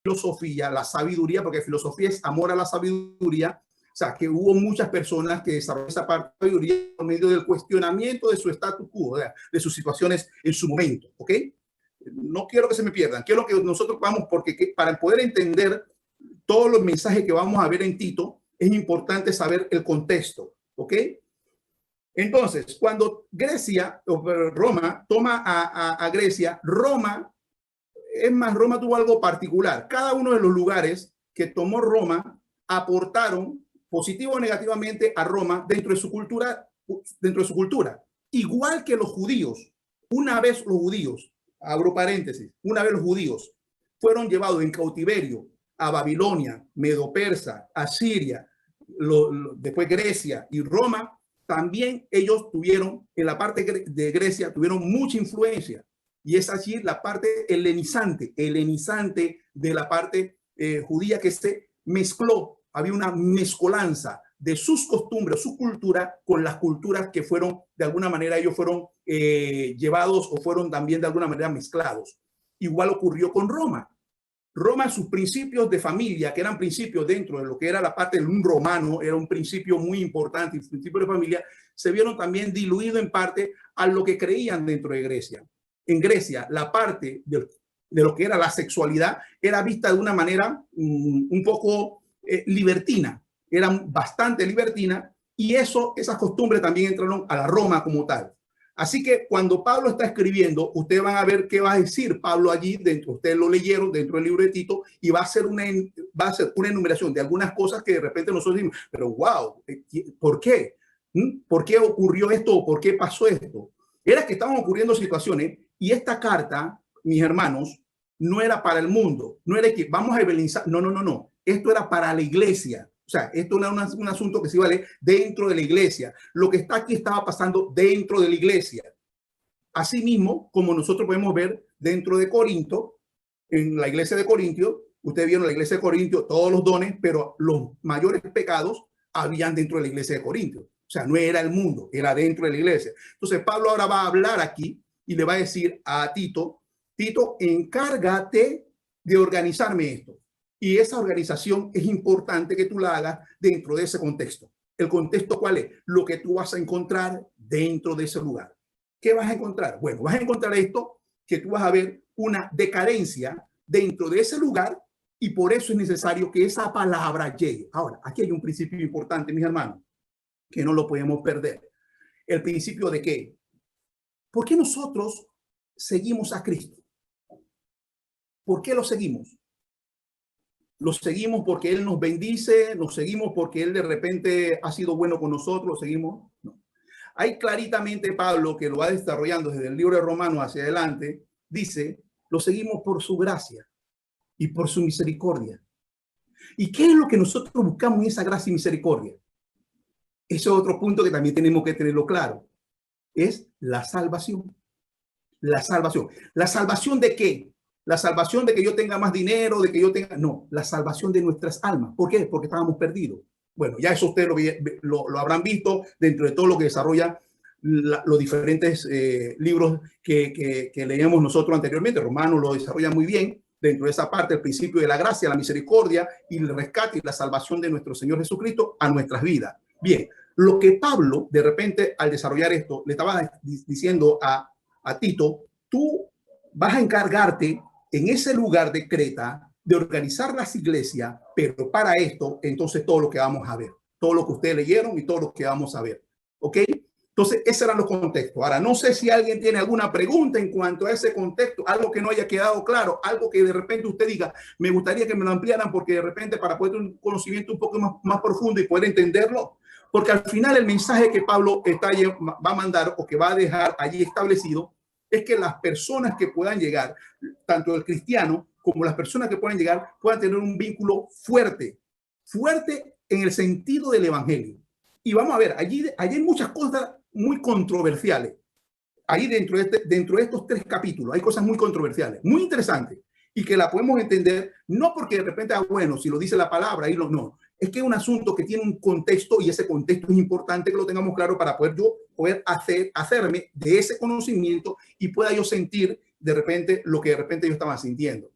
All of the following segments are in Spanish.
filosofía, la sabiduría, porque filosofía es amor a la sabiduría. O sea, que hubo muchas personas que desarrollaron esa parte de la sabiduría por medio del cuestionamiento de su status quo, de sus situaciones en su momento, ¿ok? No quiero que se me pierdan, quiero que nosotros vamos, porque para poder entender todos los mensajes que vamos a ver en Tito, es importante saber el contexto, ¿ok? Entonces, cuando Grecia, o Roma, toma a Grecia, Roma tuvo algo particular. Cada uno de los lugares que tomó Roma aportaron positivo o negativamente a Roma dentro de su cultura, igual que los judíos. Una vez los judíos, abro paréntesis, una vez los judíos fueron llevados en cautiverio a Babilonia, Medo-Persa, Asiria, después Grecia y Roma, también ellos tuvieron, en la parte de Grecia, tuvieron mucha influencia. Y es allí la parte helenizante de la parte judía que se mezcló. Había una mezcolanza de sus costumbres, su cultura, con las culturas que fueron, de alguna manera, ellos fueron llevados o fueron también de alguna manera mezclados. Igual ocurrió con Roma. Roma, sus principios de familia, que eran principios dentro de lo que era la parte de un romano, era un principio muy importante, el principio de familia, se vieron también diluidos en parte a lo que creían dentro de Grecia. En Grecia, la parte de lo que era la sexualidad era vista de una manera un poco libertina, eran bastante libertina, y esas costumbres también entraron a la Roma como tal. Así que cuando Pablo está escribiendo, ustedes van a ver qué va a decir Pablo allí dentro. Ustedes lo leyeron dentro del libro de Tito y va a ser una enumeración de algunas cosas que de repente nosotros decimos, pero wow, ¿por qué? ¿Por qué ocurrió esto? ¿Por qué pasó esto? Era que estaban ocurriendo situaciones y esta carta, mis hermanos, no era para el mundo. No era que vamos a evangelizar. No. Esto era para la iglesia. O sea, esto no era un asunto que se iba a leer dentro de la iglesia. Lo que está aquí estaba pasando dentro de la iglesia. Asimismo, como nosotros podemos ver dentro de Corinto, en la iglesia de Corintio, ustedes vieron la iglesia de Corintio, todos los dones, pero los mayores pecados habían dentro de la iglesia de Corintio. O sea, no era el mundo, era dentro de la iglesia. Entonces, Pablo ahora va a hablar aquí y le va a decir a Tito, Tito, encárgate de organizarme esto. Y esa organización es importante que tú la hagas dentro de ese contexto. ¿El contexto cuál es? Lo que tú vas a encontrar dentro de ese lugar. ¿Qué vas a encontrar? Bueno, vas a encontrar esto, que tú vas a ver una decadencia dentro de ese lugar y por eso es necesario que esa palabra llegue. Ahora, aquí hay un principio importante, mis hermanos, que no lo podemos perder. El principio de que, ¿por qué nosotros seguimos a Cristo? ¿Por qué lo seguimos? Lo seguimos porque Él nos bendice, nos seguimos porque Él de repente ha sido bueno con nosotros, lo seguimos. No. Hay claritamente Pablo, que lo va desarrollando desde el libro de Romanos hacia adelante, dice, lo seguimos por su gracia y por su misericordia. ¿Y qué es lo que nosotros buscamos en esa gracia y misericordia? Ese es otro punto que también tenemos que tenerlo claro. Es la salvación. La salvación. ¿La salvación de qué? La salvación de que yo tenga más dinero, de que yo tenga... No, la salvación de nuestras almas. ¿Por qué? Porque estábamos perdidos. Bueno, ya eso ustedes lo habrán visto dentro de todo lo que desarrolla los diferentes libros que leíamos nosotros anteriormente. Romanos lo desarrolla muy bien dentro de esa parte, el principio de la gracia, la misericordia y el rescate y la salvación de nuestro Señor Jesucristo a nuestras vidas. Bien, lo que Pablo, de repente, al desarrollar esto, le estaba diciendo a Tito, tú vas a encargarte en ese lugar de Creta de organizar las iglesias, pero para esto, entonces todo lo que vamos a ver, todo lo que ustedes leyeron y todo lo que vamos a ver, ¿ok? Entonces, esos eran los contextos. Ahora, no sé si alguien tiene alguna pregunta en cuanto a ese contexto, algo que no haya quedado claro, algo que de repente usted diga, me gustaría que me lo ampliaran porque de repente para poder tener un conocimiento un poco más profundo y poder entenderlo, porque al final el mensaje que Pablo va a mandar o que va a dejar allí establecido es que las personas que puedan llegar, tanto el cristiano como las personas que puedan llegar, puedan tener un vínculo fuerte en el sentido del evangelio. Y vamos a ver, allí hay muchas cosas muy controversiales. Ahí dentro de estos 3 capítulos hay cosas muy controversiales, muy interesantes, y que la podemos entender no porque de repente, bueno, si lo dice la palabra, ahí no. Es que es un asunto que tiene un contexto y ese contexto es importante que lo tengamos claro para poder hacerme de ese conocimiento y pueda yo sentir de repente lo que de repente yo estaba sintiendo.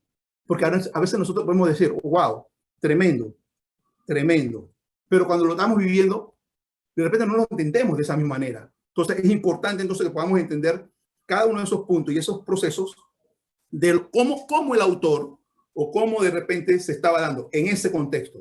Porque a veces nosotros podemos decir, oh, wow, tremendo, tremendo. Pero cuando lo estamos viviendo, de repente no lo entendemos de esa misma manera. Entonces es importante entonces que podamos entender cada uno de esos puntos y esos procesos de cómo el autor o cómo de repente se estaba dando en ese contexto.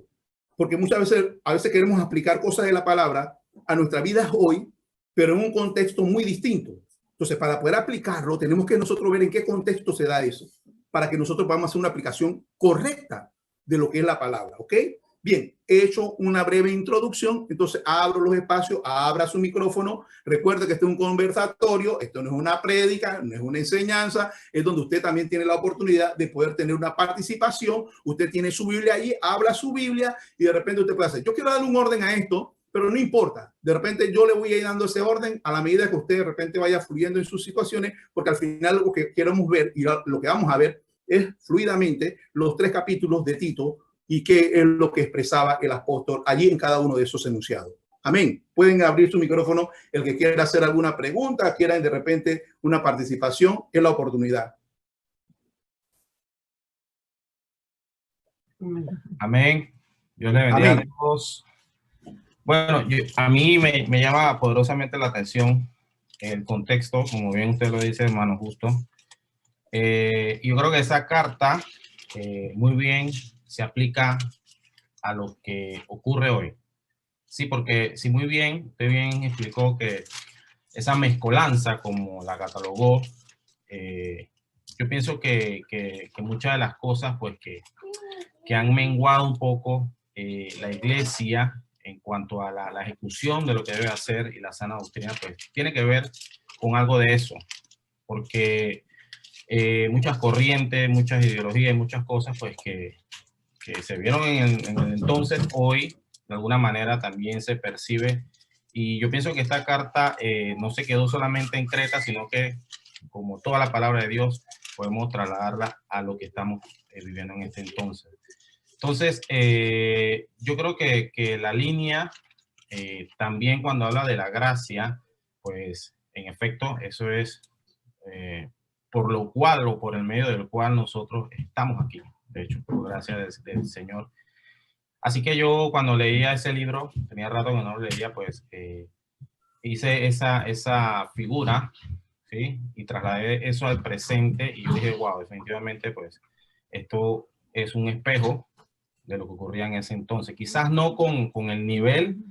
Porque muchas veces, a veces queremos aplicar cosas de la palabra a nuestra vida hoy, pero en un contexto muy distinto. Entonces, para poder aplicarlo, tenemos que nosotros ver en qué contexto se da eso, para que nosotros podamos hacer una aplicación correcta de lo que es la palabra, ¿ok? Bien, he hecho una breve introducción, entonces abro los espacios, abra su micrófono. Recuerde que este es un conversatorio, esto no es una prédica, no es una enseñanza, es donde usted también tiene la oportunidad de poder tener una participación. Usted tiene su Biblia ahí, habla su Biblia y de repente usted puede hacer, yo quiero darle un orden a esto, pero no importa. De repente yo le voy a ir dando ese orden a la medida que usted de repente vaya fluyendo en sus situaciones, porque al final lo que queremos ver y lo que vamos a ver es fluidamente los 3 capítulos de Tito y qué es lo que expresaba el apóstol allí en cada uno de esos enunciados. Amén. Pueden abrir su micrófono el que quiera hacer alguna pregunta, quieran de repente una participación, es la oportunidad. Amén. Dios le bendiga a todos. Bueno, a mí me llama poderosamente la atención el contexto, como bien usted lo dice, hermano Justo. Yo creo que esa carta muy bien se aplica a lo que ocurre hoy. Sí, porque si muy bien, usted bien explicó que esa mezcolanza, como la catalogó, yo pienso que muchas de las cosas pues que han menguado un poco la iglesia en cuanto a la ejecución de lo que debe hacer y la sana doctrina, pues tiene que ver con algo de eso, porque muchas corrientes, muchas ideologías, muchas cosas pues que se vieron en el entonces, hoy de alguna manera también se percibe. Y yo pienso que esta carta no se quedó solamente en Creta, sino que como toda la palabra de Dios podemos trasladarla a lo que estamos viviendo en este entonces. Entonces, yo creo que la línea también cuando habla de la gracia, pues en efecto eso es por lo cual o por el medio del cual nosotros estamos aquí. De hecho, por gracia del Señor. Así que yo cuando leía ese libro, tenía rato que no lo leía, pues hice esa figura, ¿sí? Y trasladé eso al presente y yo dije, wow, definitivamente pues esto es un espejo de lo que ocurría en ese entonces. Quizás no con el nivel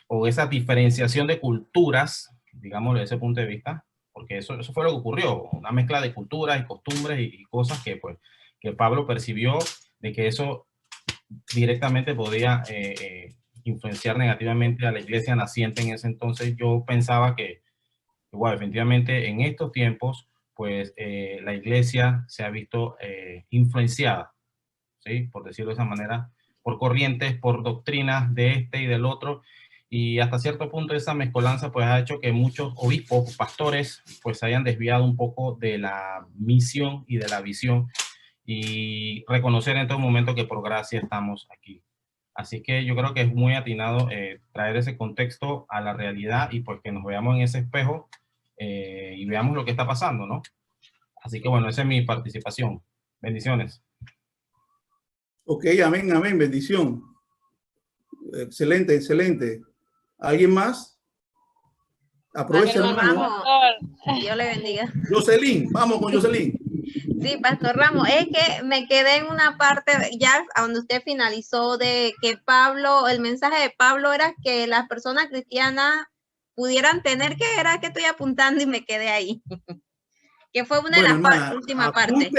o esa diferenciación de culturas, digámoslo desde ese punto de vista, porque eso fue lo que ocurrió, una mezcla de culturas y costumbres y cosas que, pues, que Pablo percibió de que eso directamente podía influenciar negativamente a la iglesia naciente en ese entonces. Yo pensaba que, bueno, definitivamente en estos tiempos, pues la iglesia se ha visto influenciada, ¿sí? Por decirlo de esa manera, por corrientes, por doctrinas de este y del otro, y hasta cierto punto esa mezcolanza pues ha hecho que muchos obispos, pastores, pues hayan desviado un poco de la misión y de la visión y reconocer en todo momento que por gracia estamos aquí. Así que yo creo que es muy atinado traer ese contexto a la realidad y pues que nos veamos en ese espejo y veamos lo que está pasando, ¿no? Así que bueno, esa es mi participación. Bendiciones. Ok, amén, amén, bendición. Excelente, excelente. ¿Alguien más? Aprovecha, hermano. Dios le bendiga. Jocelyn, vamos con Jocelyn. Sí, Pastor Ramos, es que me quedé en una parte ya donde usted finalizó de que Pablo, el mensaje de Pablo era que las personas cristianas pudieran tener, que era que estoy apuntando y me quedé ahí. Que fue una de las últimas partes.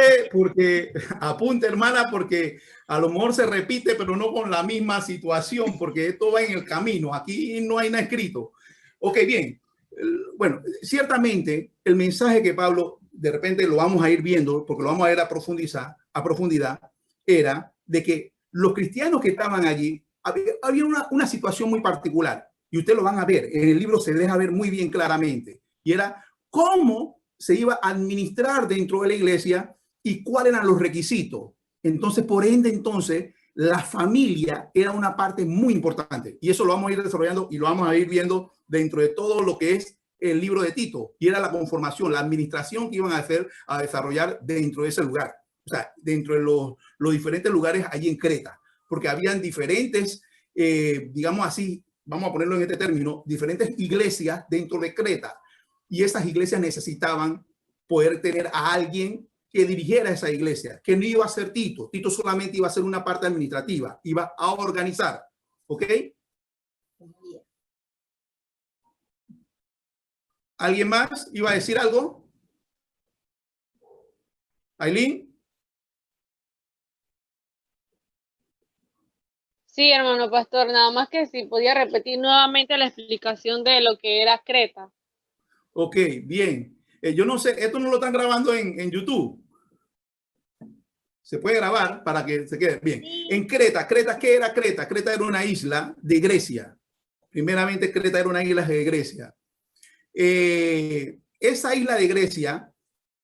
Apunte, hermana, porque a lo mejor se repite, pero no con la misma situación, porque esto va en el camino. Aquí no hay nada escrito. Ok, bien. Bueno, ciertamente el mensaje que Pablo, de repente lo vamos a ir viendo, porque lo vamos a ver a profundidad, era de que los cristianos que estaban allí, había una situación muy particular, y ustedes lo van a ver, en el libro se deja ver muy bien claramente, y era cómo se iba a administrar dentro de la iglesia y cuáles eran los requisitos. Entonces, por ende, la familia era una parte muy importante, y eso lo vamos a ir desarrollando y lo vamos a ir viendo dentro de todo lo que es el libro de Tito, y era la conformación, la administración que iban a hacer, a desarrollar dentro de ese lugar. O sea, dentro de los diferentes lugares allí en Creta, porque habían diferentes, digamos así, vamos a ponerlo en este término, diferentes iglesias dentro de Creta, y esas iglesias necesitaban poder tener a alguien que dirigiera esa iglesia, que no iba a ser Tito. Tito solamente iba a ser una parte administrativa, iba a organizar, ¿ok? ¿Alguien más iba a decir algo? ¿Aileen? Sí, hermano pastor, nada más que si podía repetir nuevamente la explicación de lo que era Creta. Ok, bien. Yo no sé, esto no lo están grabando en YouTube. Se puede grabar para que se quede bien. En Creta, ¿qué era Creta? Creta era una isla de Grecia. Primeramente, Creta era una isla de Grecia. Esa isla de Grecia,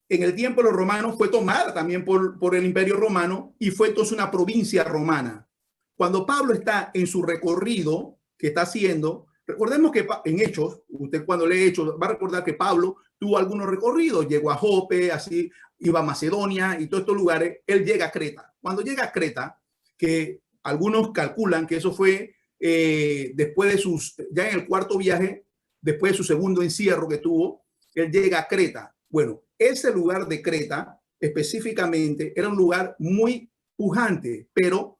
en el tiempo de los romanos, fue tomada también por el Imperio Romano y fue entonces una provincia romana. Cuando Pablo está en su recorrido que está haciendo, recordemos que en Hechos, usted cuando lee Hechos va a recordar que Pablo tuvo algunos recorridos, llegó a Jope, así iba a Macedonia y todos estos lugares, él llega a Creta. Cuando llega a Creta, que algunos calculan que eso fue después de ya en el cuarto viaje, después de su segundo encierro que tuvo, él llega a Creta. Bueno, ese lugar de Creta específicamente era un lugar muy pujante, pero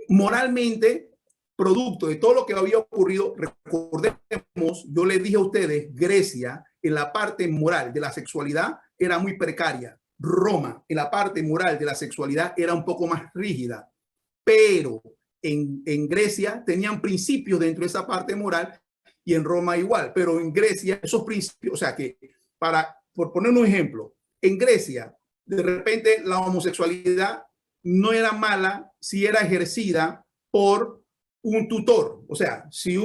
moralmente, producto de todo lo que había ocurrido, recordemos, yo les dije a ustedes, Grecia en la parte moral de la sexualidad era muy precaria. Roma en la parte moral de la sexualidad era un poco más rígida, pero en Grecia tenían principios dentro de esa parte moral y en Roma igual, pero en Grecia esos principios, o sea que por poner un ejemplo, en Grecia de repente la homosexualidad no era mala si era ejercida por un tutor. O sea, si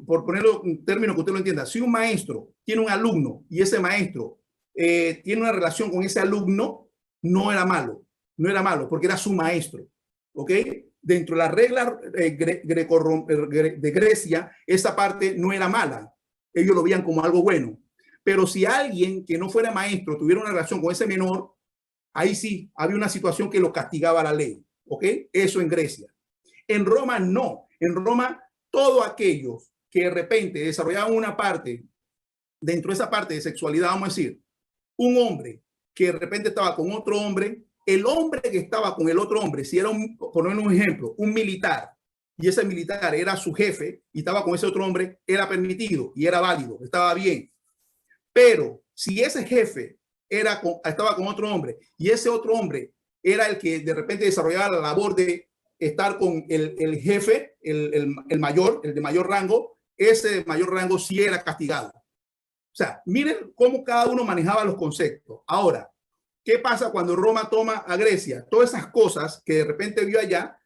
por ponerlo en términos que usted lo entienda, si un maestro tiene un alumno y ese maestro tiene una relación con ese alumno, no era malo porque era su maestro. ¿Ok? Dentro de las reglas de Grecia, esa parte no era mala. Ellos lo veían como algo bueno. Pero si alguien que no fuera maestro tuviera una relación con ese menor, ahí sí había una situación que lo castigaba la ley. ¿Ok? Eso en Grecia. En Roma no. En Roma, todos aquellos que de repente desarrollaban una parte, dentro de esa parte de sexualidad, vamos a decir, un hombre que de repente estaba con otro hombre, el hombre que estaba con el otro hombre, si era, por un ejemplo, un militar, y ese militar era su jefe y estaba con ese otro hombre, era permitido y era válido, estaba bien. Pero si ese jefe estaba con otro hombre y ese otro hombre era el que de repente desarrollaba la labor de estar con el jefe, el mayor, el de mayor rango, ese de mayor rango sí era castigado. O sea, miren cómo cada uno manejaba los conceptos. Ahora, ¿qué pasa cuando Roma toma a Grecia? Todas esas cosas que de repente vio allá,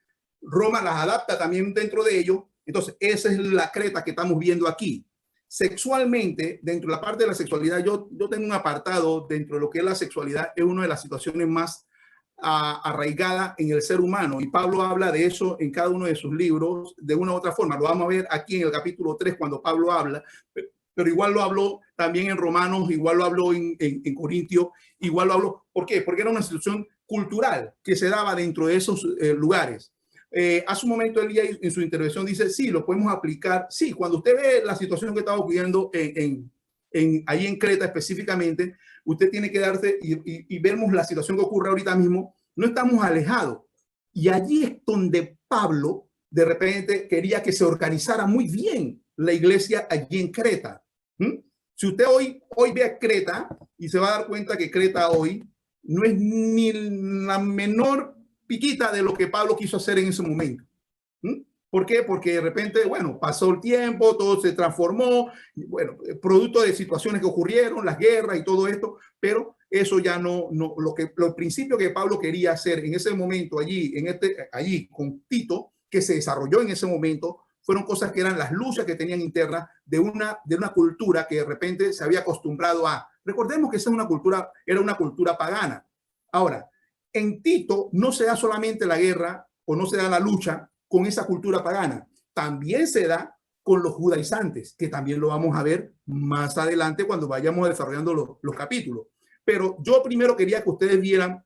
Roma las adapta también dentro de ello. Entonces, esa es la Creta que estamos viendo aquí. Sexualmente, dentro de la parte de la sexualidad, yo tengo un apartado dentro de lo que es la sexualidad, es una de las situaciones más arraigada en el ser humano, y Pablo habla de eso en cada uno de sus libros de una u otra forma. Lo vamos a ver aquí en el capítulo 3 cuando Pablo habla, pero igual lo habló también en Romanos, igual lo habló en Corintios, igual lo habló. ¿Por qué? Porque era una situación cultural que se daba dentro de esos lugares. Hace un momento él en su intervención dice, sí, lo podemos aplicar. Sí, cuando usted ve la situación que estaba ocurriendo ahí en Creta específicamente, usted tiene que darse y vemos la situación que ocurre ahorita mismo, no estamos alejados. Y allí es donde Pablo de repente quería que se organizara muy bien la iglesia allí en Creta. Si usted hoy ve a Creta y se va a dar cuenta que Creta hoy no es ni la menor piquita de lo que Pablo quiso hacer en ese momento. ¿Por qué? Porque de repente, bueno, pasó el tiempo, todo se transformó, bueno, producto de situaciones que ocurrieron, las guerras y todo esto, pero eso ya no los principios que Pablo quería hacer en ese momento allí con Tito, que se desarrolló en ese momento, fueron cosas que eran las luchas que tenían internas de una cultura que de repente se había acostumbrado a. Recordemos que esa era una cultura pagana. Ahora, en Tito no se da solamente la guerra o no se da la lucha con esa cultura pagana. También se da con los judaizantes, que también lo vamos a ver más adelante cuando vayamos desarrollando los capítulos. Pero yo primero quería que ustedes vieran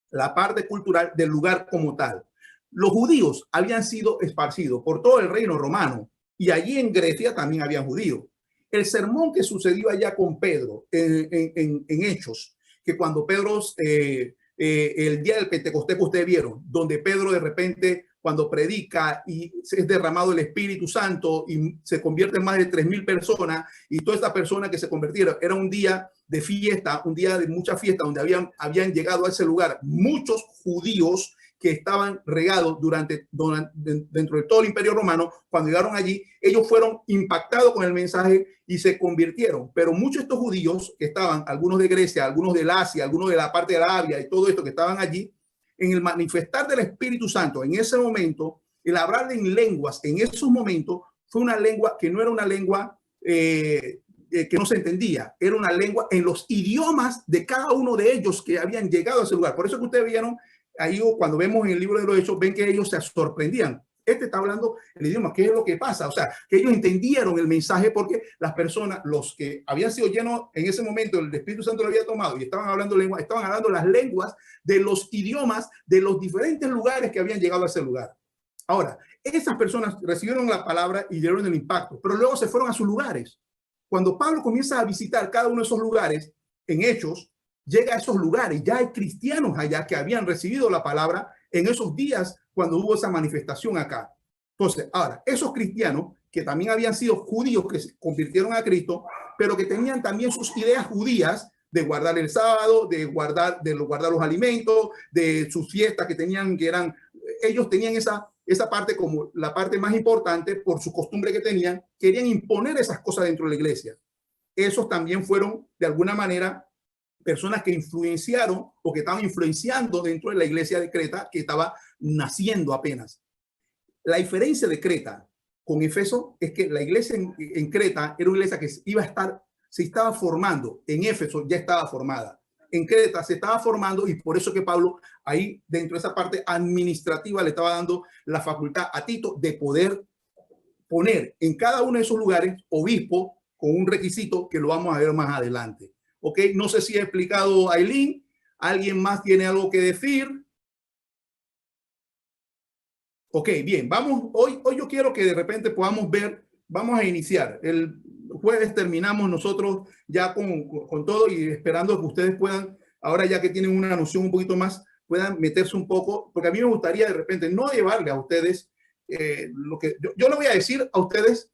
la parte cultural del lugar como tal. Los judíos habían sido esparcidos por todo el reino romano y allí en Grecia también habían judíos. El sermón que sucedió allá con Pedro en Hechos, que cuando Pedro, el día del Pentecostés que ustedes vieron, donde Pedro de repente cuando predica y es derramado el Espíritu Santo y se convierten más de 3,000 personas y todas estas personas que se convirtieron, era un día de fiesta, un día de mucha fiesta donde habían llegado a ese lugar muchos judíos que estaban regados dentro de todo el Imperio Romano. Cuando llegaron allí, ellos fueron impactados con el mensaje y se convirtieron. Pero muchos de estos judíos que estaban, algunos de Grecia, algunos del Asia, algunos de la parte de Arabia y todo esto que estaban allí, en el manifestar del Espíritu Santo, en ese momento, el hablar en lenguas, en esos momentos, fue una lengua que no era una lengua que no se entendía, era una lengua en los idiomas de cada uno de ellos que habían llegado a ese lugar. Por eso que ustedes vieron ahí, cuando vemos en el libro de los Hechos, ven que ellos se sorprendían. Este está hablando el idioma, ¿qué es lo que pasa? O sea, que ellos entendieron el mensaje porque las personas, los que habían sido llenos en ese momento, el Espíritu Santo lo había tomado y estaban hablando lenguas, estaban hablando las lenguas de los idiomas de los diferentes lugares que habían llegado a ese lugar. Ahora, esas personas recibieron la palabra y dieron el impacto, pero luego se fueron a sus lugares. Cuando Pablo comienza a visitar cada uno de esos lugares, en Hechos, llega a esos lugares, ya hay cristianos allá que habían recibido la palabra en esos días cuando hubo esa manifestación acá. Entonces, ahora, esos cristianos que también habían sido judíos que se convirtieron a Cristo, pero que tenían también sus ideas judías de guardar el sábado, de guardar los alimentos, de sus fiestas que tenían, ellos tenían esa parte como la parte más importante por su costumbre que tenían, querían imponer esas cosas dentro de la iglesia. Esos también fueron, de alguna manera, personas que influenciaron o que estaban influenciando dentro de la iglesia de Creta, que estaba naciendo apenas. La diferencia de Creta con Éfeso es que la iglesia en Creta era una iglesia que se estaba formando. En Éfeso ya estaba formada. En Creta se estaba formando y por eso que Pablo ahí dentro de esa parte administrativa le estaba dando la facultad a Tito de poder poner en cada uno de esos lugares obispo con un requisito que lo vamos a ver más adelante. Ok, no sé si he explicado, Aileen. ¿Alguien más tiene algo que decir? Ok, bien, vamos. Hoy yo quiero que de repente podamos ver, vamos a iniciar. El jueves terminamos nosotros ya con todo y esperando que ustedes puedan, ahora ya que tienen una noción un poquito más, puedan meterse un poco, porque a mí me gustaría de repente no llevarle a ustedes lo que yo le voy a decir a ustedes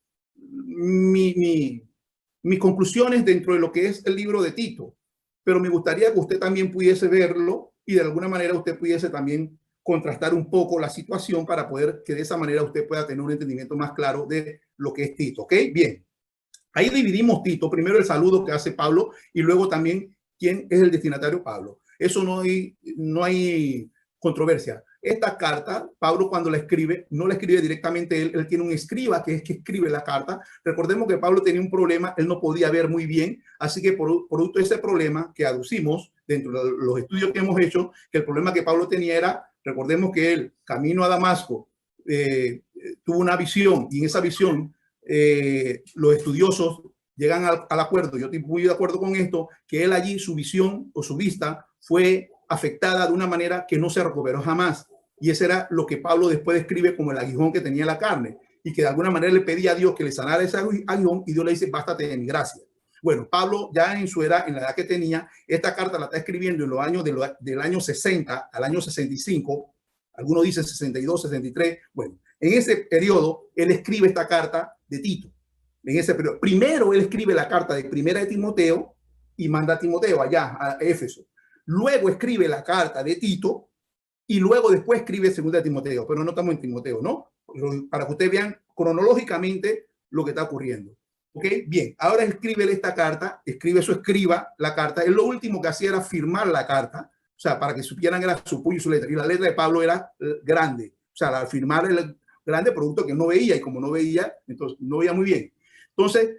mis conclusiones dentro de lo que es el libro de Tito, pero me gustaría que usted también pudiese verlo y de alguna manera usted pudiese también contrastar un poco la situación para poder que de esa manera usted pueda tener un entendimiento más claro de lo que es Tito. ¿Ok? Bien. Ahí dividimos Tito. Primero el saludo que hace Pablo y luego también quién es el destinatario Pablo. Eso no hay controversia. Esta carta, Pablo cuando la escribe, no la escribe directamente él tiene un escriba que es que escribe la carta. Recordemos que Pablo tenía un problema, él no podía ver muy bien, así que producto de ese problema que aducimos dentro de los estudios que hemos hecho, que el problema que Pablo tenía era, recordemos que él, camino a Damasco, tuvo una visión y en esa visión los estudiosos llegan al acuerdo, yo estoy muy de acuerdo con esto, que él allí su visión o su vista fue afectada de una manera que no se recuperó jamás. Y ese era lo que Pablo después describe como el aguijón que tenía la carne y que de alguna manera le pedía a Dios que le sanara ese aguijón y Dios le dice, bástate de mi gracia. Bueno, Pablo ya en su edad, en la edad que tenía, esta carta la está escribiendo en los años del año 60 al año 65, algunos dicen 62, 63. Bueno, en ese periodo él escribe esta carta de Tito. En ese periodo, primero él escribe la carta de Primera de Timoteo y manda a Timoteo allá a Éfeso. Luego escribe la carta de Tito y luego después escribe Segunda de Timoteo, pero no estamos en Timoteo, ¿no? Para que ustedes vean cronológicamente lo que está ocurriendo. ¿Ok? Bien, ahora escribe esta carta, escriba la carta. Él lo último que hacía era firmar la carta, o sea, para que supieran era su puño y su letra. Y la letra de Pablo era grande, o sea, al firmar el grande producto que no veía y como no veía, entonces no veía muy bien. Entonces,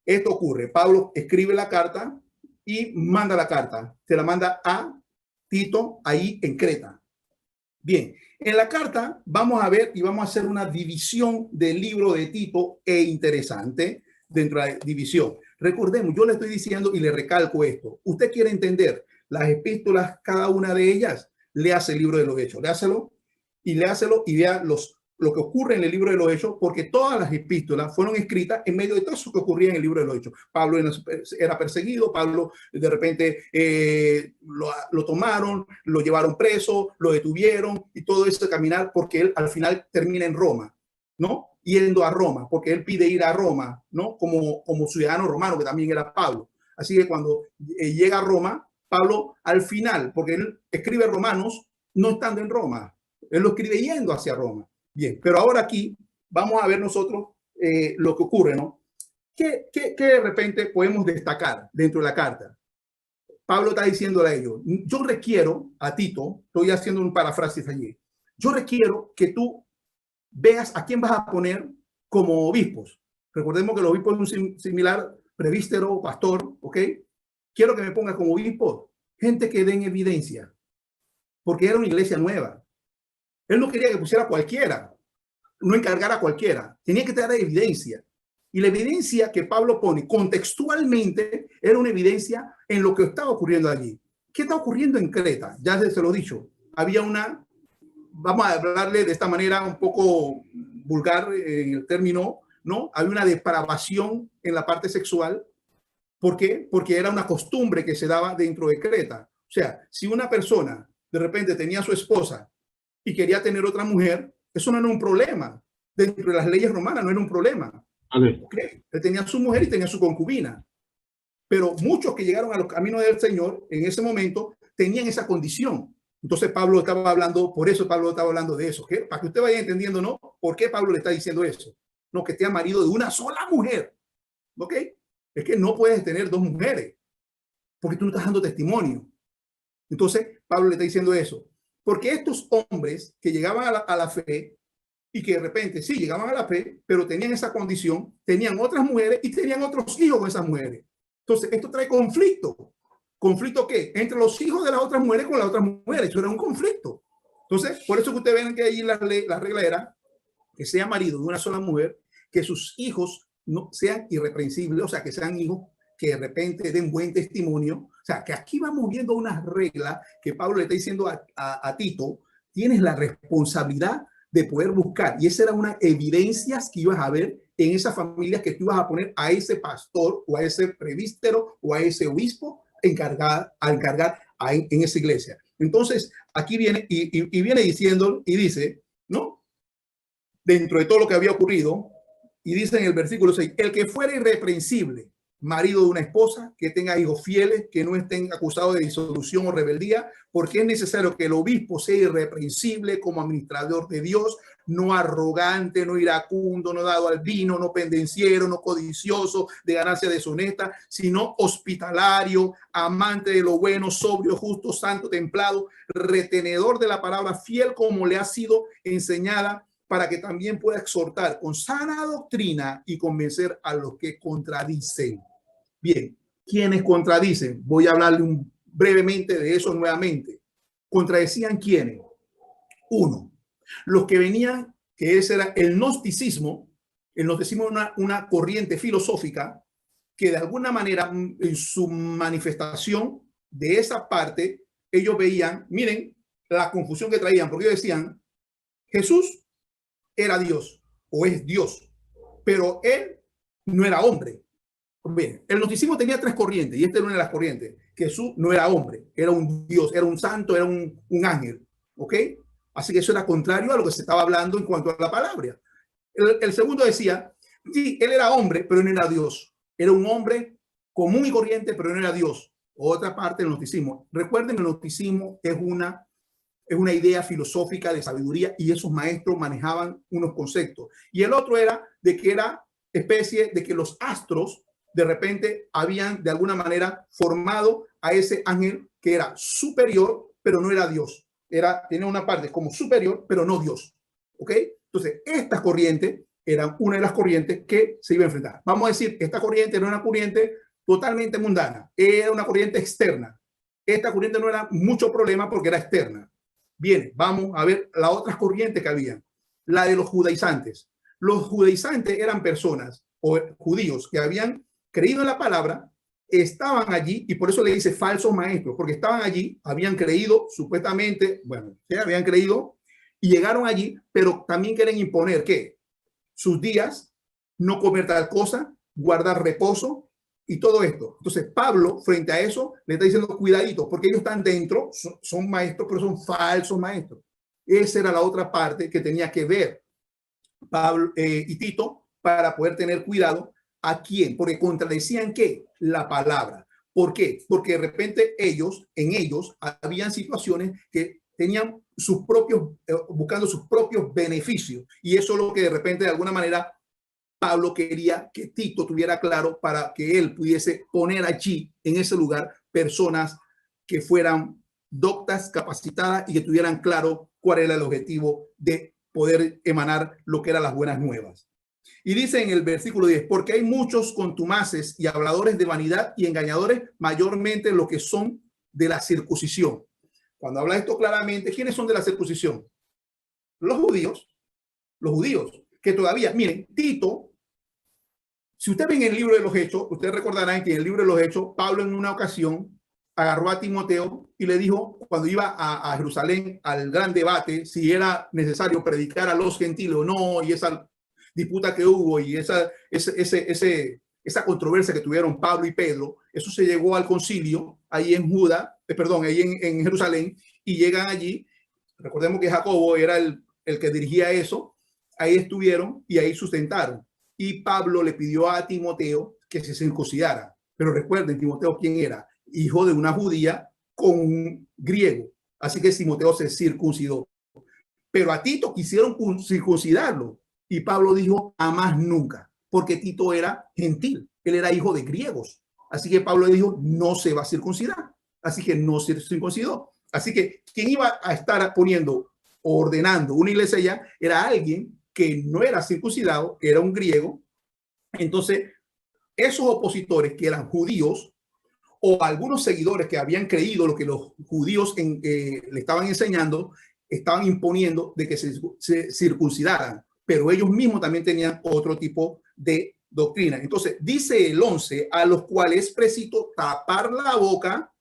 esto ocurre. Pablo escribe la carta y manda la carta. Se la manda a Tito ahí en Creta. Bien, en la carta vamos a ver y vamos a hacer una división del libro de Tito interesante dentro de la división. Recordemos, yo le estoy diciendo y le recalco esto. Usted quiere entender las epístolas, cada una de ellas, léase el libro de los Hechos, léaselo y vea lo que ocurre en el libro de los Hechos, porque todas las epístolas fueron escritas en medio de todo eso que ocurría en el libro de los Hechos. Pablo era perseguido, Pablo de repente lo tomaron, lo llevaron preso, lo detuvieron y todo ese caminar, porque él al final termina en Roma, ¿no? Yendo a Roma, porque él pide ir a Roma, ¿no? Como ciudadano romano, que también era Pablo. Así que cuando llega a Roma, Pablo al final, porque él escribe Romanos no estando en Roma, él lo escribe yendo hacia Roma. Bien, pero ahora aquí vamos a ver nosotros lo que ocurre, ¿no? ¿Qué de repente podemos destacar dentro de la carta? Pablo está diciéndole a ellos, yo requiero a Tito, estoy haciendo un paráfrasis allí, yo requiero que tú veas a quién vas a poner como obispos. Recordemos que los obispos es un similar presbítero, pastor, ¿ok? Quiero que me pongas como obispo gente que den evidencia, porque era una iglesia nueva. Él no quería que pusiera a cualquiera, no encargara a cualquiera. Tenía que tener evidencia. Y la evidencia que Pablo pone contextualmente era una evidencia en lo que estaba ocurriendo allí. ¿Qué está ocurriendo en Creta? Ya se lo he dicho. Había una, vamos a hablarle de esta manera un poco vulgar en el término, ¿no? Había una depravación en la parte sexual. ¿Por qué? Porque era una costumbre que se daba dentro de Creta. O sea, si una persona de repente tenía a su esposa y quería tener otra mujer, eso no era un problema. Dentro de las leyes romanas no era un problema. Okay. Él tenía su mujer y tenía su concubina. Pero muchos que llegaron a los caminos del Señor en ese momento tenían esa condición. Entonces Pablo estaba hablando, por eso Pablo estaba hablando de eso. ¿Okay? Para que usted vaya entendiendo, ¿no? ¿Por qué Pablo le está diciendo eso? No, que sea marido de una sola mujer. ¿Ok? Es que no puedes tener dos mujeres porque tú no estás dando testimonio. Entonces Pablo le está diciendo eso. Porque estos hombres que llegaban a la fe y que de repente sí llegaban a la fe, pero tenían esa condición, tenían otras mujeres y tenían otros hijos con esas mujeres. Entonces, esto trae conflicto. ¿Conflicto qué? Entre los hijos de las otras mujeres con las otras mujeres. Eso era un conflicto. Entonces, por eso que ustedes ven que ahí la regla era que sea marido de una sola mujer, que sus hijos no sean irreprensibles, o sea, que sean hijos que de repente den buen testimonio. O sea, que aquí vamos viendo unas reglas que Pablo le está diciendo a Tito, tienes la responsabilidad de poder buscar. Y esas eran unas evidencias que ibas a ver en esas familias que tú ibas a poner a ese pastor o a ese presbítero o a ese obispo a encargar en esa iglesia. Entonces, aquí viene y viene diciendo y dice, ¿no? Dentro de todo lo que había ocurrido, y dice en el versículo 6, el que fuera irreprensible, marido de una esposa, que tenga hijos fieles, que no estén acusados de disolución o rebeldía, porque es necesario que el obispo sea irreprensible como administrador de Dios, no arrogante, no iracundo, no dado al vino, no pendenciero, no codicioso de ganancia deshonesta, sino hospitalario, amante de lo bueno, sobrio, justo, santo, templado, retenedor de la palabra, fiel como le ha sido enseñada, para que también pueda exhortar con sana doctrina y convencer a los que contradicen. Bien, ¿quiénes contradicen? Voy a hablarle brevemente de eso nuevamente. ¿Contradecían quiénes? Uno, los que venían, que ese era el gnosticismo. El gnosticismo es una corriente filosófica que de alguna manera en su manifestación de esa parte, ellos veían, miren la confusión que traían, porque ellos decían, Jesús era Dios o es Dios, pero él no era hombre. Bien, el gnosticismo tenía tres corrientes y esta era una de las corrientes. Jesús no era hombre, era un Dios, era un santo, era un ángel. ¿Ok? Así que eso era contrario a lo que se estaba hablando en cuanto a la palabra. El segundo decía, sí, él era hombre, pero no era Dios. Era un hombre común y corriente, pero no era Dios. Otra parte del gnosticismo. Recuerden, el gnosticismo es una idea filosófica de sabiduría y esos maestros manejaban unos conceptos. Y el otro era de que era especie de que los astros de repente habían de alguna manera formado a ese ángel que era superior, pero no era Dios. Tenía una parte como superior, pero no Dios. ¿Ok? Entonces, esta corriente era una de las corrientes que se iba a enfrentar. Vamos a decir, esta corriente era una corriente totalmente mundana, era una corriente externa. Esta corriente no era mucho problema porque era externa. Bien, vamos a ver la otra corriente que había, la de los judaizantes. Los judaizantes eran personas o judíos que habían creído en la palabra, estaban allí, y por eso le dice falsos maestros, porque estaban allí, habían creído, supuestamente, bueno, sí, habían creído, y llegaron allí, pero también quieren imponer que sus días, no comer tal cosa, guardar reposo y todo esto. Entonces Pablo, frente a eso, le está diciendo cuidadito, porque ellos están dentro, son maestros, pero son falsos maestros. Esa era la otra parte que tenía que ver Pablo y Tito para poder tener cuidado. ¿A quién? Porque contradecían ¿qué? La palabra. ¿Por qué? Porque de repente en ellos habían situaciones que tenían sus propios, buscando sus propios beneficios. Y eso es lo que de repente de alguna manera Pablo quería que Tito tuviera claro para que él pudiese poner allí, en ese lugar, personas que fueran doctas, capacitadas y que tuvieran claro cuál era el objetivo de poder emanar lo que eran las buenas nuevas. Y dice en el versículo 10, porque hay muchos contumaces y habladores de vanidad y engañadores, mayormente los que son de la circuncisión. Cuando habla esto claramente, ¿quiénes son de la circuncisión? Los judíos, que todavía, miren, Tito, si usted ve en el libro de los Hechos, ustedes recordarán que en el libro de los Hechos, Pablo en una ocasión agarró a Timoteo y le dijo, cuando iba a Jerusalén al gran debate, si era necesario predicar a los gentiles o no, y esa disputa que hubo y esa controversia que tuvieron Pablo y Pedro, eso se llegó al concilio ahí en ahí en Jerusalén, y llegan allí. Recordemos que Jacobo era el que dirigía eso. Ahí estuvieron y ahí sustentaron. Y Pablo le pidió a Timoteo que se circuncidara. Pero recuerden, Timoteo, ¿quién era? Hijo de una judía con un griego. Así que Timoteo se circuncidó. Pero a Tito quisieron circuncidarlo. Y Pablo dijo, jamás nunca, porque Tito era gentil, él era hijo de griegos. Así que Pablo dijo, no se va a circuncidar. Así que no se circuncidó. Así que quien iba a estar ordenando una iglesia allá era alguien que no era circuncidado, era un griego. Entonces, esos opositores que eran judíos o algunos seguidores que habían creído lo que los judíos le estaban enseñando, estaban imponiendo de que se circuncidaran. Pero ellos mismos también tenían otro tipo de doctrina. Entonces, dice el 11, a los cuales es preciso tapar la boca,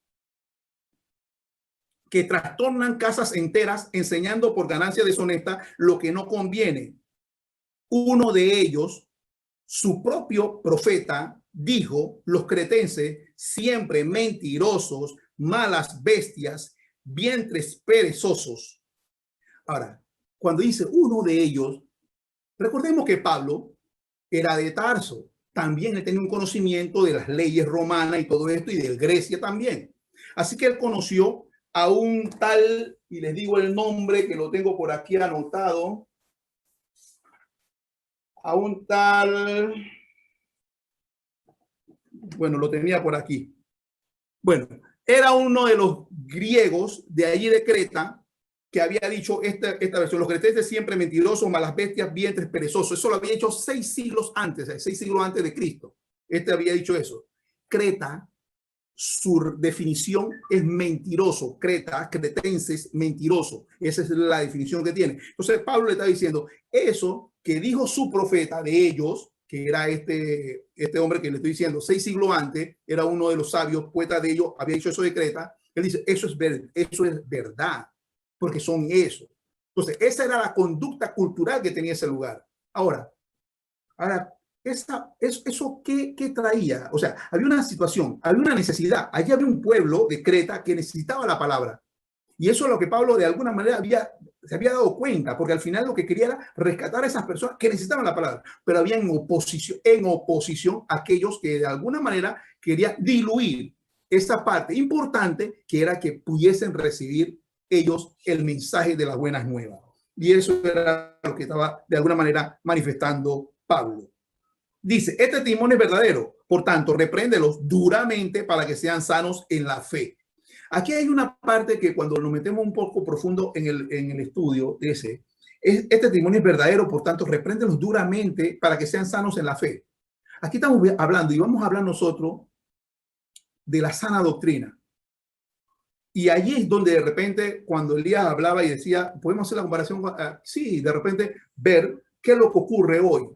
que trastornan casas enteras, enseñando por ganancia deshonesta lo que no conviene. Uno de ellos, su propio profeta, dijo, los cretenses, siempre mentirosos, malas bestias, vientres perezosos. Ahora, cuando dice uno de ellos, recordemos que Pablo era de Tarso. También él tenía un conocimiento de las leyes romanas y todo esto, y de Grecia también. Así que él conoció a un tal, y les digo el nombre que lo tengo por aquí anotado, a un tal, bueno, lo tenía por aquí. Bueno, era uno de los griegos de allí de Creta, que había dicho esta versión, los cretenses siempre mentirosos, malas bestias, vientres perezosos. Eso lo había hecho 6 siglos antes de Cristo. Había dicho eso. Creta, su definición es mentiroso. Cretenses, mentiroso. Esa es la definición que tiene. Entonces Pablo le está diciendo, eso que dijo su profeta de ellos, que era este hombre que le estoy diciendo, 6 siglos antes, era uno de los sabios, poetas de ellos, había dicho eso de Creta. Él dice, eso es verdad. Porque son eso. Entonces, esa era la conducta cultural que tenía ese lugar. Ahora, ¿eso qué traía? O sea, había una situación, había una necesidad. Allí había un pueblo de Creta que necesitaba la palabra. Y eso es lo que Pablo de alguna manera se había dado cuenta, porque al final lo que quería era rescatar a esas personas que necesitaban la palabra, pero había en oposición a aquellos que de alguna manera querían diluir esa parte importante que era que pudiesen recibir ellos el mensaje de las buenas nuevas. Y eso era lo que estaba de alguna manera manifestando Pablo. Dice, este testimonio es verdadero, por tanto, repréndelos duramente para que sean sanos en la fe. Aquí hay una parte que cuando nos metemos un poco profundo en el estudio, este testimonio es verdadero, por tanto, repréndelos duramente para que sean sanos en la fe. Aquí estamos hablando y vamos a hablar nosotros de la sana doctrina. Y allí es donde de repente, cuando Elías hablaba y decía, podemos hacer la comparación, sí, de repente ver qué es lo que ocurre hoy.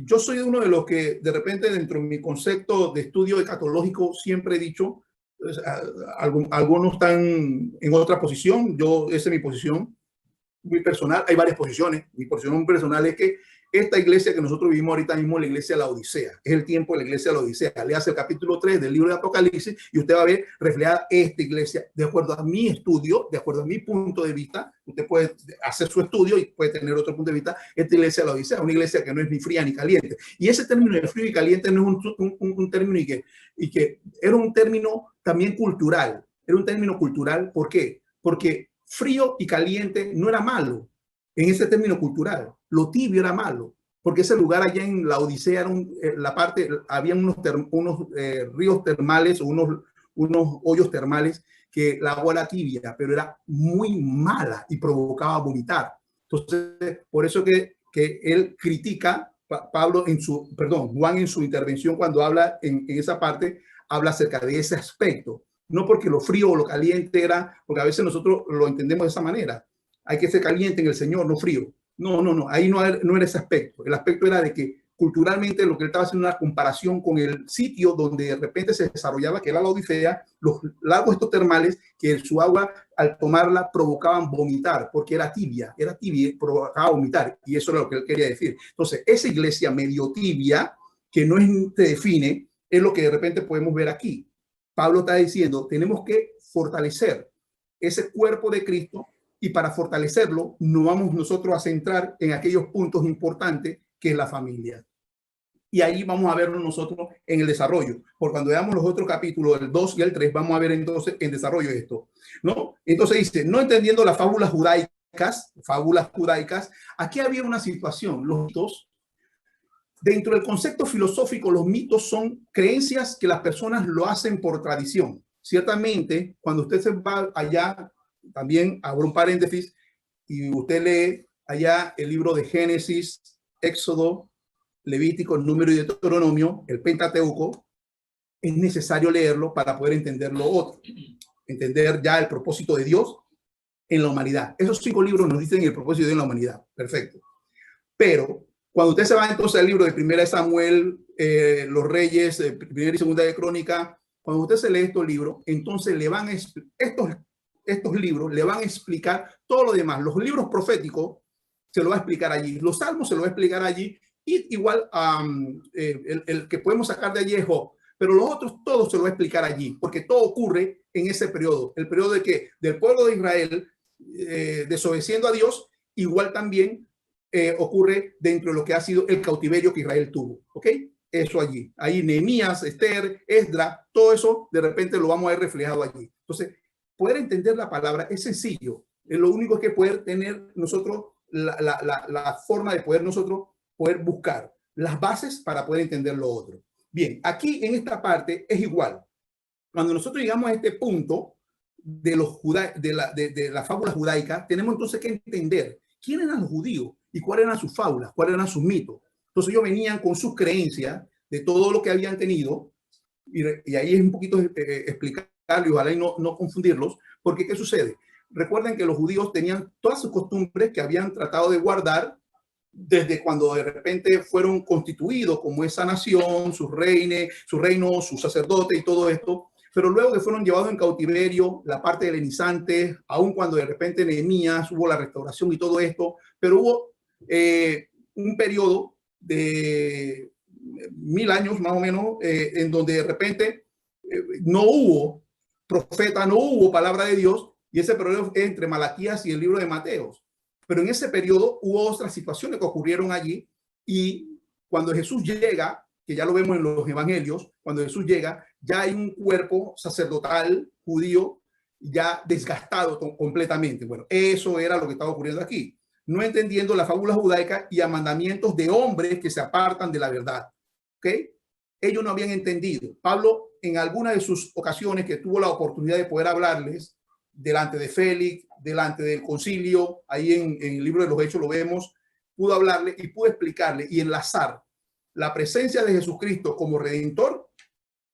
Yo soy uno de los que de repente dentro de mi concepto de estudio escatológico siempre he dicho, pues, algunos están en otra posición, esa es mi posición muy personal, hay varias posiciones, mi posición muy personal es que esta iglesia que nosotros vivimos ahorita mismo es la iglesia de la Odisea, es el tiempo de la iglesia de la Odisea. Léase el capítulo 3 del libro de Apocalipsis y usted va a ver reflejada esta iglesia de acuerdo a mi estudio, de acuerdo a mi punto de vista. Usted puede hacer su estudio y puede tener otro punto de vista. Esta iglesia de la Odisea, una iglesia que no es ni fría ni caliente. Y ese término de frío y caliente no es un término y que era un término también cultural. Era un término cultural, ¿por qué? Porque frío y caliente no era malo en ese término cultural. Lo tibio era malo, porque ese lugar allá en la Odisea era la parte, había unos ríos termales o unos hoyos termales que la agua era tibia, pero era muy mala y provocaba vomitar. Entonces, por eso que él critica, Juan en su intervención cuando habla en esa parte, habla acerca de ese aspecto. No porque lo frío o lo caliente era, porque a veces nosotros lo entendemos de esa manera. Hay que ser caliente en el Señor, no frío. No, ahí no era ese aspecto. El aspecto era de que culturalmente lo que él estaba haciendo una comparación con el sitio donde de repente se desarrollaba, que era la Odisea, los lagos estos termales, que su agua al tomarla provocaban vomitar, porque era tibia, provocaba vomitar, y eso era lo que él quería decir. Entonces, esa iglesia medio tibia, que no se define, es lo que de repente podemos ver aquí. Pablo está diciendo, tenemos que fortalecer ese cuerpo de Cristo, y para fortalecerlo nos vamos nosotros a centrar en aquellos puntos importantes que es la familia. Y ahí vamos a verlo nosotros en el desarrollo. Porque cuando veamos los otros capítulos, el 2 y el 3, vamos a ver entonces en desarrollo esto, ¿no? Entonces dice, no entendiendo las fábulas judaicas, aquí había una situación, los mitos. Dentro del concepto filosófico, los mitos son creencias que las personas lo hacen por tradición. Ciertamente, cuando usted se va allá, también abro un paréntesis, y usted lee allá el libro de Génesis, Éxodo, Levítico, Número y Deuteronomio, el Pentateuco, es necesario leerlo para poder entender lo otro, entender ya el propósito de Dios en la humanidad. Esos 5 libros nos dicen el propósito de Dios en la humanidad. Perfecto. Pero cuando usted se va entonces al libro de Primera de Samuel, los Reyes, Primera y Segunda de Crónica, cuando usted se lee estos libros, entonces le van a estos libros le van a explicar todo lo demás. Los libros proféticos se lo va a explicar allí. Los salmos se lo va a explicar allí. Y igual el que podemos sacar de allí es Job. Pero los otros todos se lo va a explicar allí. Porque todo ocurre en ese periodo. El periodo de que del pueblo de Israel desobedeciendo a Dios, igual también ocurre dentro de lo que ha sido el cautiverio que Israel tuvo. ¿Ok? Eso allí. Ahí Nehemías, Esther, Esdras, todo eso de repente lo vamos a ver reflejado allí. Entonces, poder entender la palabra es sencillo. Lo único que poder tener nosotros la forma de poder nosotros poder buscar las bases para poder entender lo otro. Bien, aquí en esta parte es igual. Cuando nosotros llegamos a este punto de la fábula judaica, tenemos entonces que entender quién eran los judíos y cuáles eran sus fábulas, cuáles eran sus mitos. Entonces ellos venían con sus creencias de todo lo que habían tenido y ahí es un poquito explicar y ojalá no confundirlos, porque ¿qué sucede? Recuerden que los judíos tenían todas sus costumbres que habían tratado de guardar desde cuando de repente fueron constituidos como esa nación, sus reinos, sus sacerdotes y todo esto, pero luego que fueron llevados en cautiverio, la parte helenizante, aun cuando de repente Nehemías hubo la restauración y todo esto, pero hubo un periodo de 1000 años más o menos, en donde de repente no hubo profeta, no hubo palabra de Dios, y ese periodo es entre Malaquías y el libro de Mateos. Pero en ese periodo hubo otras situaciones que ocurrieron allí, y cuando Jesús llega, que ya lo vemos en los evangelios, cuando Jesús llega, ya hay un cuerpo sacerdotal judío ya desgastado completamente. Bueno, eso era lo que estaba ocurriendo aquí. No entendiendo la fábula judaica y a mandamientos de hombres que se apartan de la verdad. ¿Ok? Ellos no habían entendido. Pablo, en alguna de sus ocasiones que tuvo la oportunidad de poder hablarles, delante de Félix, delante del concilio, ahí en el libro de los Hechos lo vemos, pudo hablarle y pudo explicarle y enlazar la presencia de Jesucristo como Redentor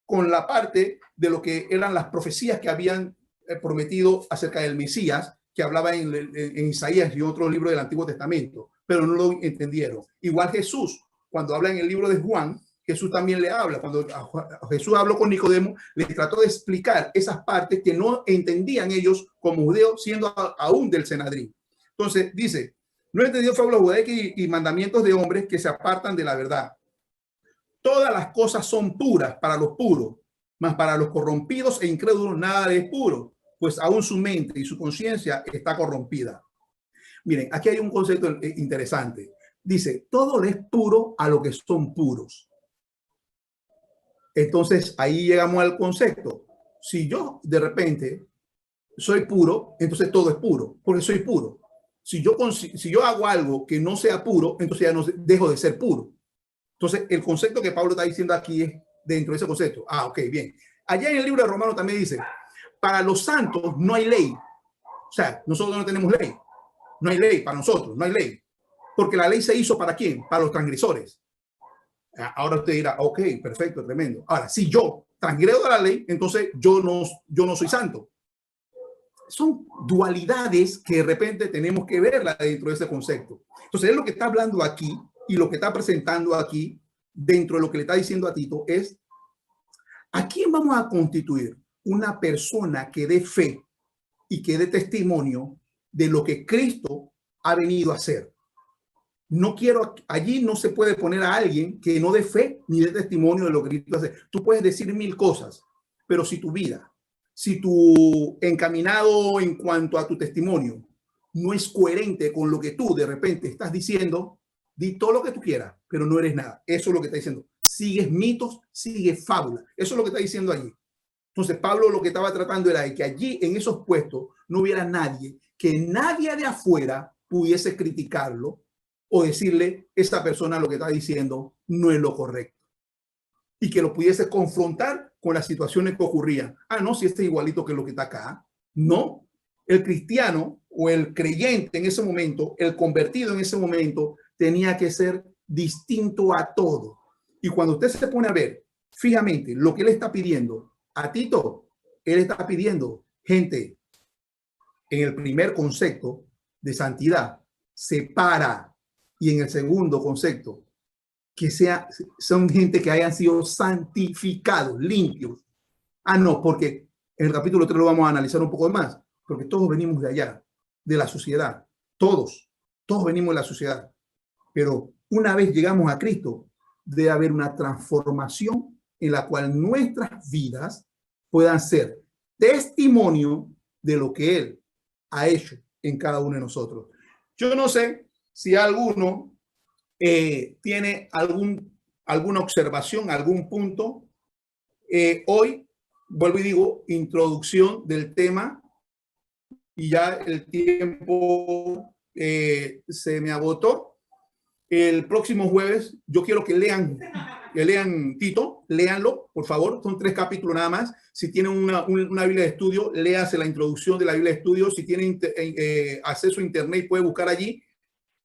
con la parte de lo que eran las profecías que habían prometido acerca del Mesías, que hablaba en Isaías y otro libro del Antiguo Testamento, pero no lo entendieron. Igual Jesús, cuando habla en el libro de Juan, Jesús también le habla. Cuando Jesús habló con Nicodemo, le trató de explicar esas partes que no entendían ellos como judeos, siendo aún del Sanedrín. Entonces dice, no entendió fábulas judaicas y mandamientos de hombres que se apartan de la verdad. Todas las cosas son puras para los puros, mas para los corrompidos e incrédulos nada es puro, pues aún su mente y su conciencia está corrompida. Miren, aquí hay un concepto interesante. Dice, todo le es puro a lo que son puros. Entonces, ahí llegamos al concepto. Si yo de repente soy puro, entonces todo es puro, porque soy puro. Si yo hago algo que no sea puro, entonces ya no dejo de ser puro. Entonces, el concepto que Pablo está diciendo aquí es dentro de ese concepto. Ah, ok, bien. Allá en el libro de Romanos también dice, para los santos no hay ley. O sea, nosotros no tenemos ley. No hay ley para nosotros, no hay ley. Porque la ley se hizo ¿para quién? Para los transgresores. Ahora usted dirá, ok, perfecto, tremendo. Ahora, si yo transgredo la ley, entonces yo no soy santo. Son dualidades que de repente tenemos que verla dentro de ese concepto. Entonces, es lo que está hablando aquí y lo que está presentando aquí dentro de lo que le está diciendo a Tito es, ¿a quién vamos a constituir? Una persona que dé fe y que dé testimonio de lo que Cristo ha venido a hacer. No quiero, allí no se puede poner a alguien que no dé fe ni dé testimonio de lo que Cristo hace. Tú puedes decir 1000 cosas, pero si tu vida, si tu encaminado en cuanto a tu testimonio no es coherente con lo que tú de repente estás diciendo, di todo lo que tú quieras, pero no eres nada. Eso es lo que está diciendo. Sigues mitos, sigues fábulas. Eso es lo que está diciendo allí. Entonces, Pablo lo que estaba tratando era de que allí en esos puestos no hubiera nadie, que nadie de afuera pudiese criticarlo o decirle, esta persona lo que está diciendo no es lo correcto. Y que lo pudiese confrontar con las situaciones que ocurrían. Ah, no, si este es igualito que lo que está acá. No, el cristiano o el creyente en ese momento, el convertido en ese momento, tenía que ser distinto a todo. Y cuando usted se pone a ver fijamente lo que él está pidiendo a Tito, él está pidiendo gente en el primer concepto de santidad, separa. Y en el segundo concepto, que son gente que hayan sido santificados, limpios. Ah, no, porque en el capítulo 3 lo vamos a analizar un poco más, porque todos venimos de allá, de la sociedad. Todos venimos de la sociedad. Pero una vez llegamos a Cristo, debe haber una transformación en la cual nuestras vidas puedan ser testimonio de lo que Él ha hecho en cada uno de nosotros. Yo no sé si alguno tiene alguna observación, algún punto. Hoy, vuelvo y digo, introducción del tema, y ya el tiempo se me agotó. El próximo jueves, yo quiero que lean Tito, léanlo, por favor. Son 3 capítulos nada más. Si tienen una Biblia de estudio, léase la introducción de la Biblia de estudio. Si tienen acceso a internet, puede buscar allí.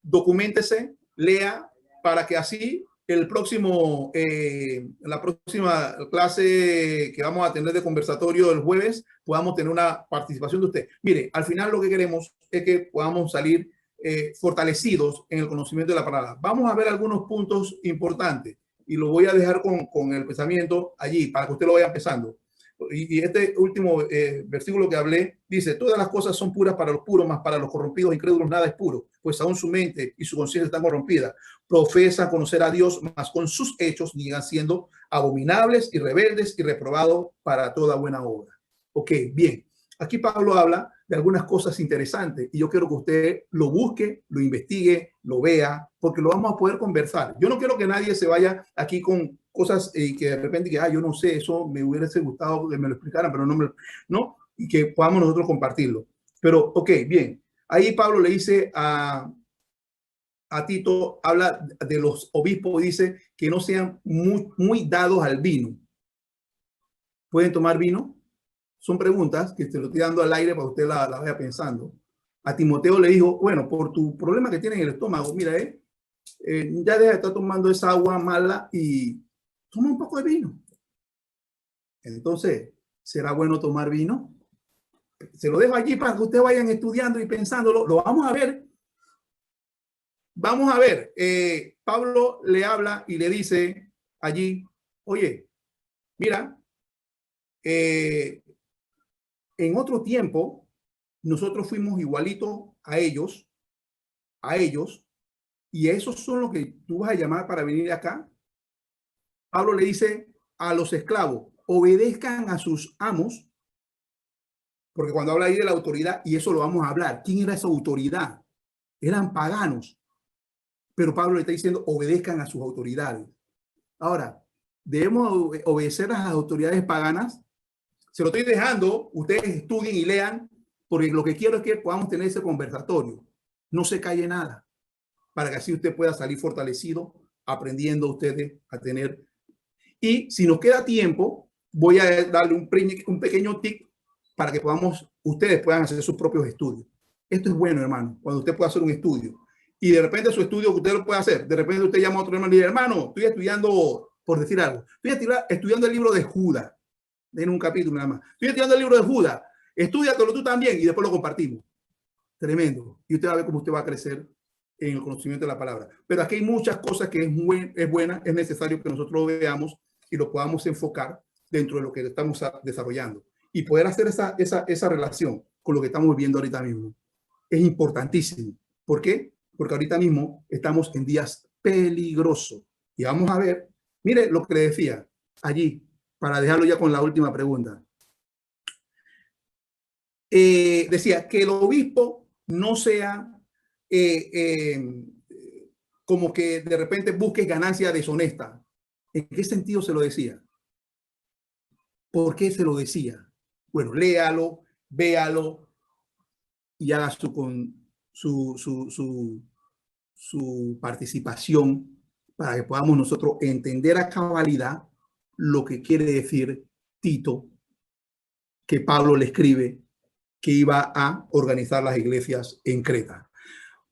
Documéntese, lea, para que así la próxima clase que vamos a tener de conversatorio el jueves podamos tener una participación de usted. Mire, al final lo que queremos es que podamos salir fortalecidos en el conocimiento de la palabra. Vamos a ver algunos puntos importantes y lo voy a dejar con el pensamiento allí para que usted lo vaya empezando. Y este último versículo que hablé dice, todas las cosas son puras para los puros, mas para los corrompidos e incrédulos nada es puro, pues aún su mente y su conciencia están corrompidas. Profesan conocer a Dios, mas con sus hechos llegan siendo abominables y rebeldes y reprobados para toda buena obra. Ok, bien. Aquí Pablo habla de algunas cosas interesantes y yo quiero que usted lo busque, lo investigue, lo vea, porque lo vamos a poder conversar. Yo no quiero que nadie se vaya aquí con cosas y que de repente yo no sé, eso me hubiese gustado que me lo explicaran, pero no, y que podamos nosotros compartirlo. Pero, ok, bien. Ahí Pablo le dice a Tito, habla de los obispos, dice que no sean muy dados al vino. ¿Pueden tomar vino? Son preguntas que te lo estoy dando al aire para que usted la vaya pensando. A Timoteo le dijo, bueno, por tu problema que tiene en el estómago, mira, ya deja de estar tomando esa agua mala y toma un poco de vino. Entonces, ¿será bueno tomar vino? Se lo dejo allí para que ustedes vayan estudiando y pensándolo. Lo vamos a ver. Vamos a ver. Pablo le habla y le dice allí, oye, mira, en otro tiempo nosotros fuimos igualitos a ellos, y esos son los que tú vas a llamar para venir acá. Pablo le dice a los esclavos, obedezcan a sus amos, porque cuando habla ahí de la autoridad, y eso lo vamos a hablar, ¿quién era esa autoridad? Eran paganos, pero Pablo le está diciendo, obedezcan a sus autoridades. Ahora, ¿debemos obedecer a las autoridades paganas? Se lo estoy dejando, ustedes estudien y lean, porque lo que quiero es que podamos tener ese conversatorio. No se calle nada, para que así usted pueda salir fortalecido, aprendiendo ustedes a tener. Y si nos queda tiempo, voy a darle un pequeño tip para que ustedes puedan hacer sus propios estudios. Esto es bueno, hermano, cuando usted pueda hacer un estudio. Y de repente su estudio que usted lo puede hacer, de repente usted llama a otro hermano y dice, hermano, estoy estudiando, por decir algo, estoy estudiando el libro de Judas, en un capítulo nada más. Estoy estudiando el libro de Judas, estúdiatelo tú también y después lo compartimos. Tremendo. Y usted va a ver cómo usted va a crecer en el conocimiento de la palabra. Pero aquí hay muchas cosas que es necesario que nosotros lo veamos y lo podamos enfocar dentro de lo que estamos desarrollando. Y poder hacer esa relación con lo que estamos viviendo ahorita mismo. Es importantísimo. ¿Por qué? Porque ahorita mismo estamos en días peligrosos. Y vamos a ver, mire lo que le decía allí, para dejarlo ya con la última pregunta. Decía que el obispo no sea como que de repente busque ganancia deshonesta. ¿En qué sentido se lo decía? ¿Por qué se lo decía? Bueno, léalo, véalo y haga su participación para que podamos nosotros entender a cabalidad lo que quiere decir Tito, que Pablo le escribe que iba a organizar las iglesias en Creta.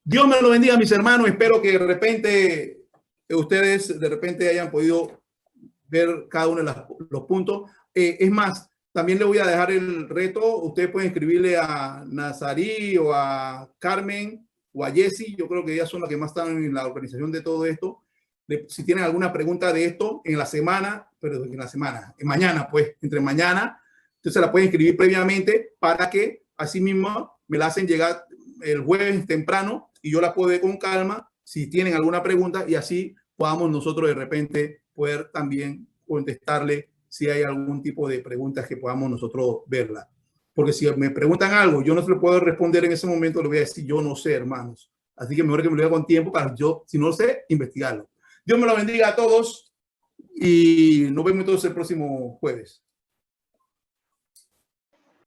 Dios me lo bendiga, mis hermanos. Espero que de repente ustedes hayan podido ver cada uno de los puntos. Es más, también le voy a dejar el reto. Ustedes pueden escribirle a Nazarí o a Carmen o a Jessy. Yo creo que ellas son las que más están en la organización de todo esto. Si tienen alguna pregunta de esto en la semana, mañana, pues, entre mañana, entonces la pueden escribir previamente para que así mismo me la hacen llegar el jueves temprano y yo la puedo ver con calma si tienen alguna pregunta y así podamos nosotros de repente poder también contestarle si hay algún tipo de preguntas que podamos nosotros verla. Porque si me preguntan algo, yo no se lo puedo responder en ese momento, le voy a decir, yo no sé, hermanos. Así que mejor que me lo diga con tiempo para yo, si no lo sé, investigarlo. Dios me lo bendiga a todos y nos vemos entonces el próximo jueves.